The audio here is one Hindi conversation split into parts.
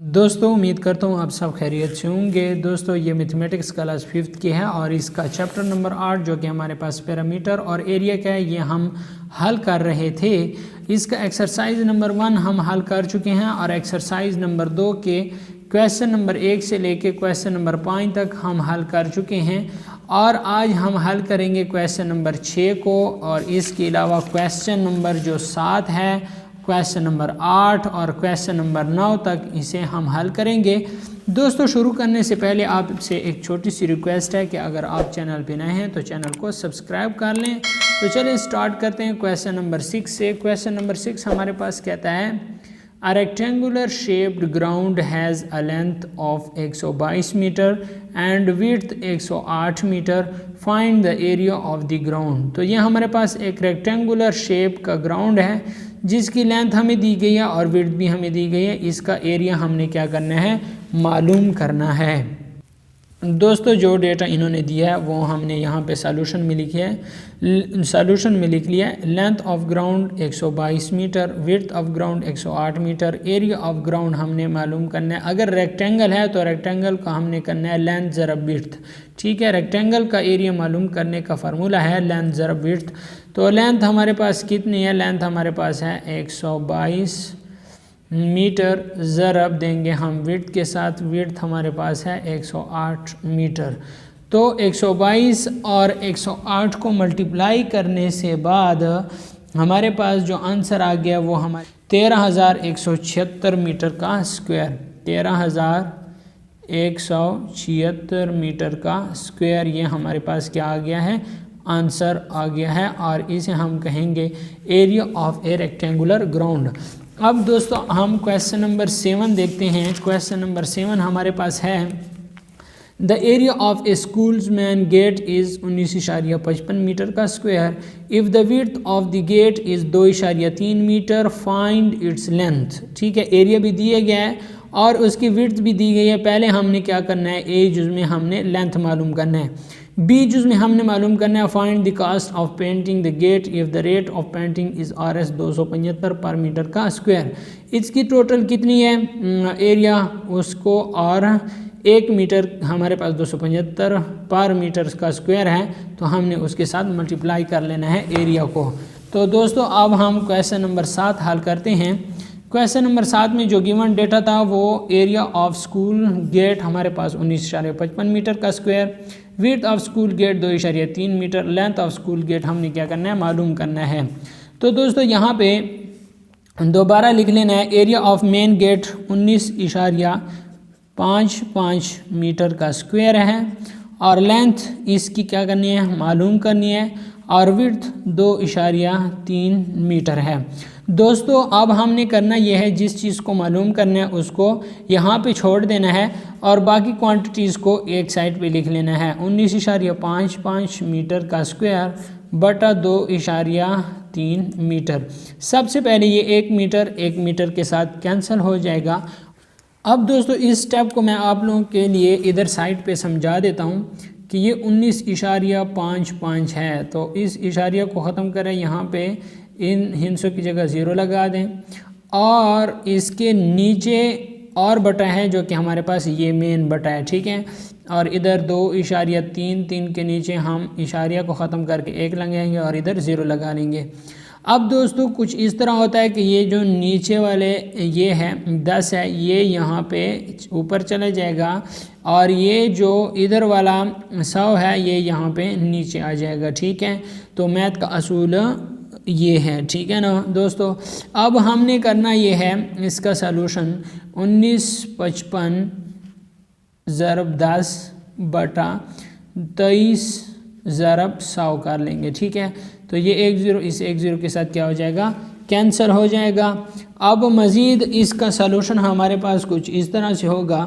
दोस्तों उम्मीद करता हूँ आप सब खैरियत से होंगे। दोस्तों ये मैथमेटिक्स क्लास 5th की है और इसका चैप्टर नंबर 8 जो कि हमारे पास पैरामीटर और एरिया का है ये हम हल कर रहे थे। इसका एक्सरसाइज नंबर 1 हम हल कर चुके हैं और एक्सरसाइज नंबर 2 के क्वेश्चन नंबर 1 से लेके क्वेश्चन नंबर 5 तक हम हल कर चुके हैं और आज हम हल करेंगे क्वेश्चन नंबर 6 को और इसके अलावा क्वेश्चन नंबर जो 7 है, क्वेश्चन नंबर 8 और क्वेश्चन नंबर 9 तक इसे हम हल करेंगे। दोस्तों शुरू करने से पहले आपसे एक छोटी सी रिक्वेस्ट है कि अगर आप चैनल पे नए हैं तो चैनल को सब्सक्राइब कर लें। तो चलिए स्टार्ट करते हैं क्वेश्चन नंबर 6 से। क्वेश्चन नंबर 6 हमारे पास कहता है A rectangular shaped ground has a length of 122 metre and width 108 metre. Find the area of the ground. तो ये हमारे पास एक रेक्टेंगुलर शेप का ग्राउंड है जिसकी लेंथ हमें दी गई है और विड्थ भी हमें दी गई है। इसका एरिया हमने क्या करना है, मालूम करना है। दोस्तों जो डेटा इन्होंने दिया है वो हमने यहाँ पे सॉल्यूशन में लिखी है। सॉल्यूशन में लिख लिया है length of ground 122 metre, width of ground 108 metre, area of ground हमने मालूम करना है। अगर रेक्टेंगल है तो रेक्टेंगल का हमने करना है लेंथ ज़रब विड्थ। ठीक है, रेक्टेंगल का एरिया मालूम करने का फार्मूला है लेंथ ज़रब विड्थ। तो लेंथ हमारे पास कितनी है, लेंथ हमारे पास है 122 मीटर, ज़रब देंगे हम विड्थ के साथ, विड्थ हमारे पास है 108 मीटर। तो 122 और 108 को मल्टीप्लाई करने से बाद हमारे पास जो आंसर आ गया वो हमारे 13,176 मीटर का स्क्वायर, 13,176 मीटर का स्क्वायर ये हमारे पास क्या आ गया है, आंसर आ गया है और इसे हम कहेंगे area of A rectangular ground. अब दोस्तों हम क्वेश्चन नंबर 7 देखते हैं। क्वेश्चन नंबर 7 हमारे पास है the area of a school's main gate is 19.55 metre का square. If the width of the gate is 2.3 metre, find its length. ठीक है, एरिया भी दिया गया है और उसकी विड्थ भी दी गई है। पहले हमने क्या करना है, ए जुज़ में हमने लेंथ मालूम करना है, बी जुज़ में हमने मालूम करना है find the cost of painting the gate if the rate of painting is RS 275 पर मीटर का स्क्वायर। इसकी टोटल कितनी है एरिया उसको, और 1 मीटर हमारे पास 275 पर मीटर का स्क्वायर है तो हमने उसके साथ मल्टीप्लाई कर लेना है एरिया को। तो दोस्तों अब हम क्वेश्चन नंबर 7 हल करते हैं। क्वेश्चन नंबर 7 में जो गिवन डेटा था वो एरिया ऑफ स्कूल गेट हमारे पास 19.55 मीटर का square, width of school gate 2.3 metre, length of school gate हमने क्या करना है, मालूम करना है। तो दोस्तों यहाँ पे दोबारा लिख लेना है area of main gate 19.55 metre का स्क्वायर है और लेंथ इसकी क्या करनी है, मालूम करनी है और विड्थ 2.3 मीटर है। दोस्तों अब हमने करना यह है जिस चीज़ को मालूम करना है उसको यहाँ पे छोड़ देना है और बाकी क्वांटिटीज़ को एक साइड पे लिख लेना है। 19.55 मीटर का स्क्वायर बटा 2.3 मीटर। सबसे पहले ये 1 मीटर के साथ कैंसिल हो जाएगा। अब दोस्तों इस स्टेप को मैं आप लोगों के लिए इधर साइड पे समझा देता हूँ कि ये 19.55 है। तो इस इशारिया को ख़त्म करें, यहाँ पे इन हिंसों की जगह 0 लगा दें और इसके नीचे और बटा है जो कि हमारे पास ये मेन बटा है। ठीक है, और इधर 2.3 के नीचे हम इशारिया को ख़त्म करके 1 लगाएंगे और इधर 0 लगा लेंगे। अब दोस्तों कुछ इस तरह होता है कि ये जो नीचे वाले ये है 10 है, ये यहाँ पे ऊपर चला जाएगा और ये जो इधर वाला 100 है ये यहाँ पे नीचे आ जाएगा। ठीक है, तो मैथ का असूल ये है। ठीक है ना दोस्तों, अब हमने करना ये है इसका सलूशन 19.55 ज़रब 10 बटा 23 ज़रब 100 कर लेंगे। ठीक है, तो ये 1 0 इस 1 0 के साथ क्या हो जाएगा, कैंसिल हो जाएगा। अब मज़ीद इसका सलूशन हमारे पास कुछ इस तरह से होगा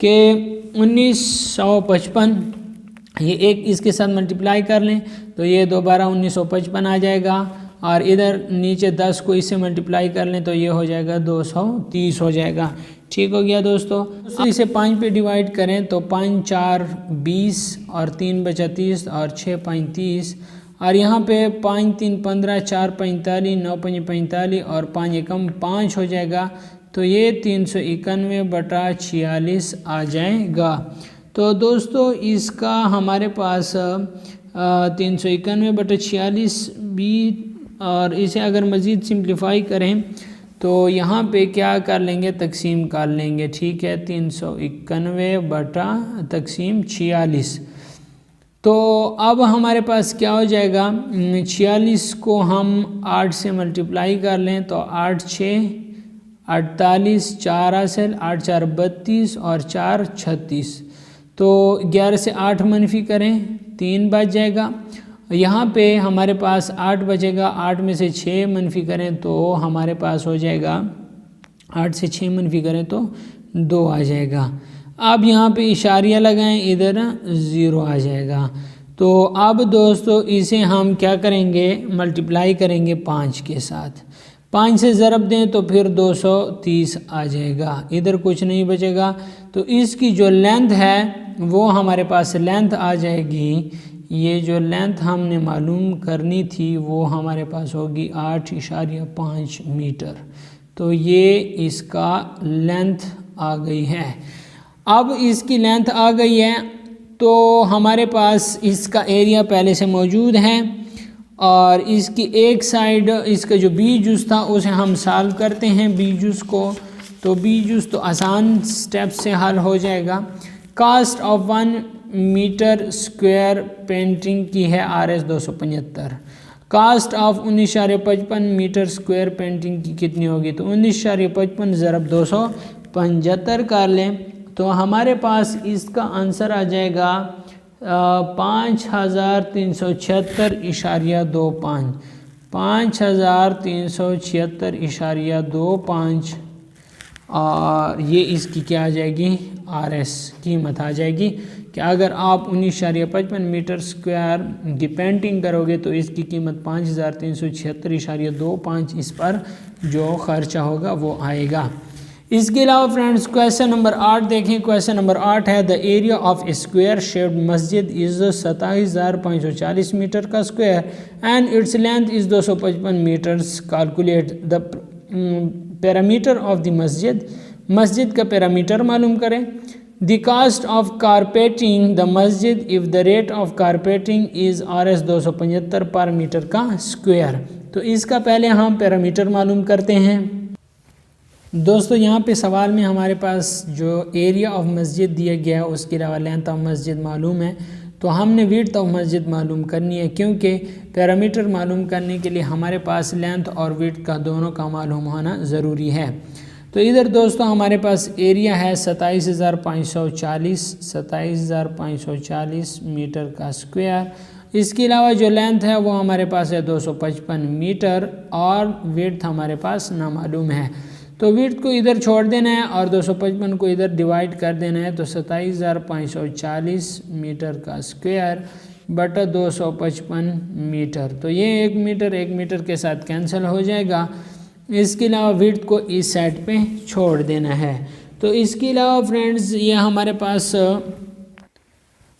कि 1955 ये एक इसके साथ मल्टीप्लाई कर लें तो ये दोबारा 1955 आ जाएगा और इधर नीचे 10 को इससे मल्टीप्लाई कर लें तो ये हो जाएगा 230 हो जाएगा। ठीक हो गया दोस्तों। इसे 5 पे डिवाइड करें तो 5 4 20 और 3 बचा 30 और 6 5 30 और यहाँ पे 5 3 15 4 45 9 5 45 और 5 एकम 5 हो जाएगा। तो ये 391/46 आ जाएगा। तो दोस्तों इसका हमारे पास 391/46 भी, और इसे अगर मज़ीद सिंप्लीफाई करें तो यहाँ पे क्या कर लेंगे, तकसीम कर लेंगे। ठीक है, 391/46। तो अब हमारे पास क्या हो जाएगा, 46 को हम 8 से मल्टीप्लाई कर लें तो 8 6 48, 4 असल 8 4 32 और 4 36। तो 11 से 8 मनफी करें 3 बच जाएगा। यहाँ पे हमारे पास 8 बचेगा, 8 में से 6 मनफी करें तो हमारे पास हो जाएगा, 8 से 6 मनफी करें तो 2 आ जाएगा। अब यहाँ पे इशारिया लगाएं, इधर 0 आ जाएगा। तो अब दोस्तों इसे हम क्या करेंगे, मल्टीप्लाई करेंगे 5 के साथ। 5 से ज़रब दें तो फिर 230 आ जाएगा, इधर कुछ नहीं बचेगा। तो इसकी जो लेंथ है वो हमारे पास लेंथ आ जाएगी, ये जो लेंथ हमने मालूम करनी थी वो हमारे पास होगी 8.5 मीटर। तो ये इसका लेंथ आ गई है। अब इसकी लेंथ आ गई है तो हमारे पास इसका एरिया पहले से मौजूद है, और इसकी एक साइड इसका जो बी जूस था उसे हम सॉल्व करते हैं बी जूस को। तो बी जूस तो आसान स्टेप से हल हो जाएगा। Cost of 1 metre square painting की है RS 275। Cost of 19.55 metre square painting की कितनी होगी, तो 19.55 ज़रब 275 कर लें तो हमारे पास इसका आंसर आ जाएगा 5376.25, 5376.25, और ये इसकी क्या आ जाएगी, RS कीमत आ जाएगी। कि अगर आप 19.55 मीटर स्क्वायर की पेंटिंग करोगे तो इसकी कीमत 5376.25 इस पर जो खर्चा होगा वो आएगा। इसके अलावा फ्रेंड्स क्वेश्चन नंबर 8 देखें। क्वेश्चन नंबर 8 है, the area of a square shaped masjid is 27,540 metre का square and its length is 255 metres. Calculate the parameter of the masjid. मस्जिद का पैरामीटर मालूम करें। The cost of carpeting the masjid if the rate of carpeting is RS 275 पर मीटर का स्क्वायर। तो इसका पहले हम पैरामीटर मालूम करते हैं। दोस्तों यहाँ पे सवाल में हमारे पास जो एरिया ऑफ मस्जिद दिया गया है उसके अलावा लेंथ ऑफ मस्जिद मालूम है, तो हमने विड्थ ऑफ मस्जिद मालूम करनी है, क्योंकि पैरामीटर मालूम करने के लिए हमारे पास लेंथ और विड्थ का दोनों का मालूम होना ज़रूरी है। तो इधर दोस्तों हमारे पास एरिया है 27,540 मीटर का स्क्वायर। इसके अलावा जो लेंथ है वो हमारे पास है 255 मीटर, और विड्थ हमारे पास नामालूम है। तो विड्थ को इधर छोड़ देना है और 255 को इधर डिवाइड कर देना है। तो 27,540 मीटर का स्क्वायर बटा 255 मीटर। तो ये 1 मीटर के साथ कैंसिल हो जाएगा। इसके अलावा विड्थ को इस साइड पे छोड़ देना है। तो इसके अलावा फ्रेंड्स ये हमारे पास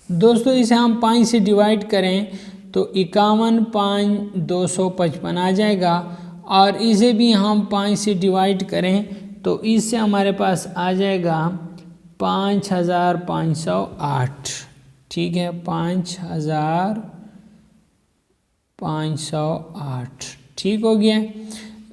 दोस्तों इसे हम 5 से डिवाइड करें तो 51,5,255 आ जाएगा, और इसे भी हम 5 से डिवाइड करें तो इससे हमारे पास आ जाएगा 5,508। ठीक है, 5,508 ठीक हो गया,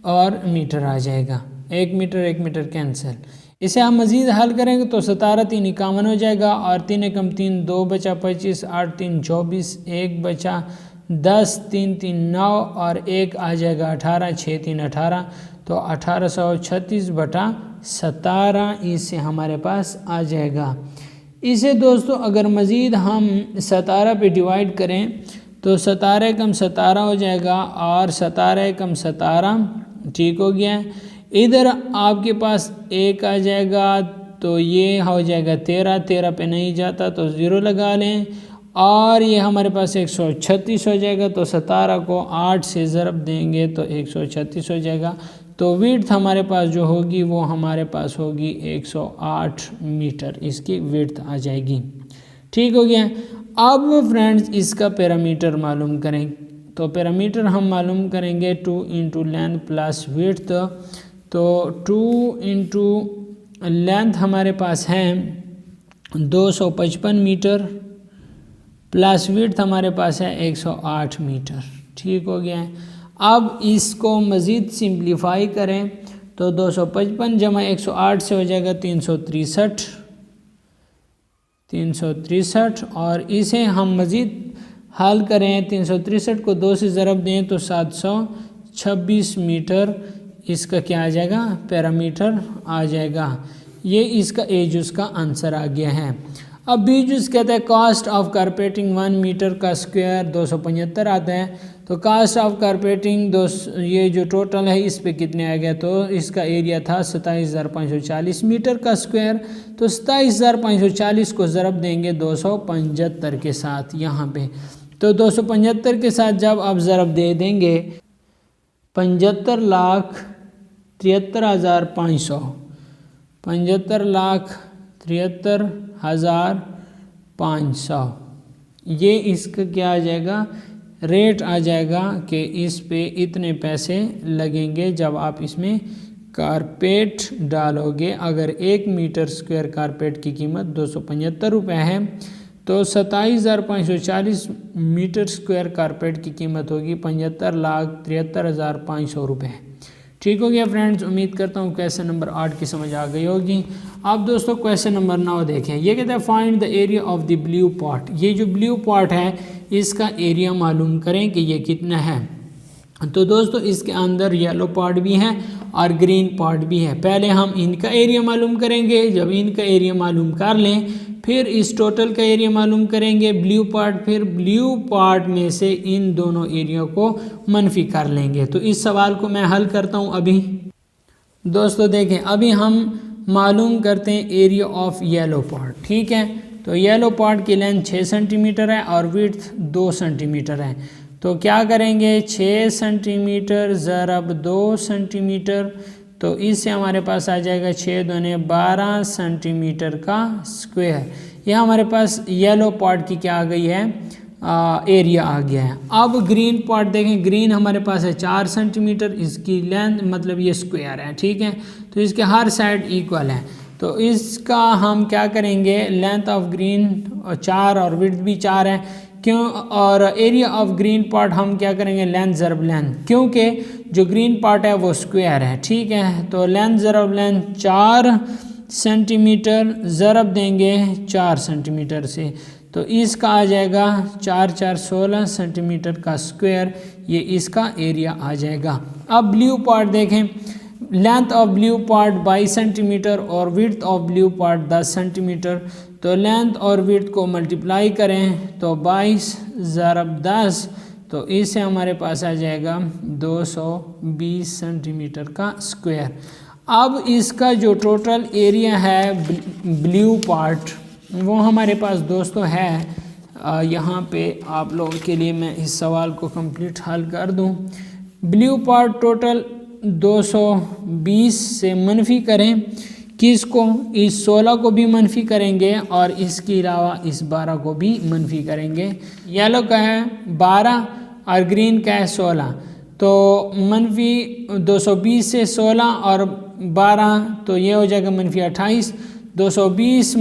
और मीटर आ जाएगा। 1 मीटर कैंसिल। इसे हम मज़ीद हल करेंगे तो 17 3 51 हो जाएगा, और 3 एकम 3 2 बचा 25, 8 3 24, 1 बचा 10, 3 3 9 और 1 आ जाएगा 18, 6 3 18। तो 1836/17 इससे हमारे पास आ जाएगा। इसे दोस्तों अगर मज़ीद हम 17 पे डिवाइड करें तो 17 एकम 17 हो जाएगा, और 17 एकम 17 ठीक हो गया। इधर आपके पास 1 आ जाएगा तो ये हो जाएगा 13 पे नहीं जाता तो 0 लगा लें, और ये हमारे पास 136 हो जाएगा। तो 17 को 8 से ज़रब देंगे तो 136 हो जाएगा। तो विड्थ हमारे पास जो होगी वो हमारे पास होगी 108 मीटर, इसकी विड्थ आ जाएगी। ठीक हो गया। अब फ्रेंड्स इसका पैरामीटर मालूम करें। तो पैरामीटर हम मालूम करेंगे 2 × लेंथ प्लस विड्थ। तो 2 इंटू लेंथ हमारे पास है 255 मीटर प्लस विड्थ हमारे पास है 108 मीटर। ठीक हो गया है। अब इसको मज़ीद सिंप्लीफाई करें तो 255 जमा 108 से हो जाएगा 363 और इसे हम मज़ीद हल करें 363 को 2 से ज़रब दें तो 726 मीटर इसका क्या आ जाएगा, पैरामीटर आ जाएगा। ये इसका एजुस का आंसर आ गया है। अब बीजुस कहता है कॉस्ट ऑफ कारपेटिंग 1 मीटर का स्क्वायर 275 आता है। तो कॉस्ट ऑफ कारपेटिंग ये जो टोटल है इस पे कितने आ गया, तो इसका एरिया था 27,540 मीटर का स्क्वायर। तो 27,540 को ज़रब देंगे 275 के साथ यहाँ पे। तो 275 के साथ जब आप ज़रब दे देंगे 75,73,500 75,73,500 ये इसका क्या आ जाएगा, रेट आ जाएगा कि इस पे इतने पैसे लगेंगे जब आप इसमें कारपेट डालोगे। अगर 1 मीटर स्क्वायर कारपेट की कीमत 275 रुपये है तो 27,540 मीटर स्क्वायर कारपेट की कीमत होगी 75,73,500 रुपये। ठीक हो गया फ्रेंड्स, उम्मीद करता हूँ क्वेश्चन नंबर 8 की समझ आ गई होगी। अब दोस्तों क्वेश्चन नंबर 9 देखें। ये कहता है find the area of the blue pot. ये जो ब्लू पॉट है इसका एरिया मालूम करें कि ये कितना है। तो दोस्तों इसके अंदर येलो पॉट भी है और ग्रीन पॉट भी है। पहले हम इनका एरिया मालूम करेंगे, जब इनका एरिया मालूम कर लें फिर इस टोटल का एरिया मालूम करेंगे ब्लू पार्ट, फिर ब्लू पार्ट में से इन दोनों एरिया को मनफी कर लेंगे। तो इस सवाल को मैं हल करता हूं अभी। दोस्तों देखें, अभी हम मालूम करते हैं एरिया ऑफ येलो पार्ट। ठीक है, तो येलो पार्ट की लेंथ 6 सेंटीमीटर है और विड्थ 2 सेंटीमीटर है। तो क्या करेंगे, 6 सेंटीमीटर ज़रब 2 सेंटीमीटर, तो इससे हमारे पास आ जाएगा 6 दूने 12 सेंटीमीटर का स्क्वायर। यह हमारे पास येलो पार्ट की क्या आ गई है, एरिया आ गया है। अब ग्रीन पार्ट देखें, ग्रीन हमारे पास है 4 सेंटीमीटर, इसकी लेंथ मतलब ये स्क्वायर है। ठीक है, तो इसके हर साइड इक्वल है। तो इसका हम क्या करेंगे, लेंथ ऑफ ग्रीन 4 और विड्थ भी 4 है क्यों, और एरिया ऑफ ग्रीन पार्ट हम क्या करेंगे, लेंथ ज़रब लेंथ, क्योंकि जो ग्रीन पार्ट है वो स्क्वायर है। ठीक है, तो लेंथ ज़रब लेंथ 4 सेंटीमीटर ज़रब देंगे 4 सेंटीमीटर से, तो इसका आ जाएगा 4 4 16 सेंटीमीटर का स्क्वायर, ये इसका एरिया आ जाएगा। अब ब्लू पार्ट देखें, length of blue part 22 centimetre और width of blue part 10 centimetre. तो लेंथ और विड्थ को मल्टीप्लाई करें तो 22 ज़रब 10, तो इससे हमारे पास आ जाएगा 220 सेंटीमीटर का स्क्वायर। अब इसका जो टोटल एरिया है ब्लू पार्ट वो हमारे पास दोस्तों है, यहाँ पे आप लोगों के लिए मैं इस सवाल को कंप्लीट हल कर दूँ। ब्लू पार्ट टोटल 220 से मनफी करें किसको, इस 16 को भी मनफी करेंगे और इसके अलावा इस 12 को भी मनफी करेंगे। येलो का है 12 और ग्रीन का है 16, तो मनफी 220 से 16 और 12 तो ये हो जाएगा मनफी 28। 220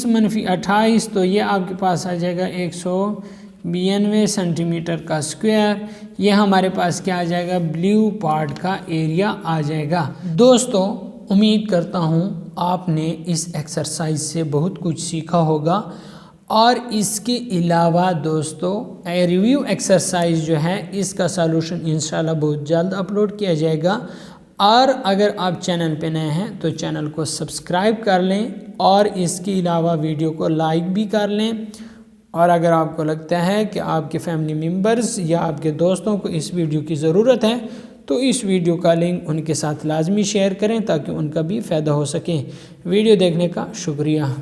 मनफी 28 तो ये आपके पास आ जाएगा 192 सेंटीमीटर का स्क्वायर। ये हमारे पास क्या आ जाएगा, ब्लू पार्ट का एरिया आ जाएगा। दोस्तों उम्मीद करता हूँ आपने इस एक्सरसाइज से बहुत कुछ सीखा होगा और इसके अलावा दोस्तों रिव्यू एक्सरसाइज जो है इसका सॉल्यूशन इंशाल्लाह बहुत जल्द अपलोड किया जाएगा। और अगर आप चैनल पे नए हैं तो चैनल को सब्सक्राइब कर लें और इसके अलावा वीडियो को लाइक भी कर लें। और अगर आपको लगता है कि आपके फैमिली मेम्बर्स या आपके दोस्तों को इस वीडियो की ज़रूरत है तो इस वीडियो का लिंक उनके साथ लाजमी शेयर करें ताकि उनका भी फ़ायदा हो सके। वीडियो देखने का शुक्रिया।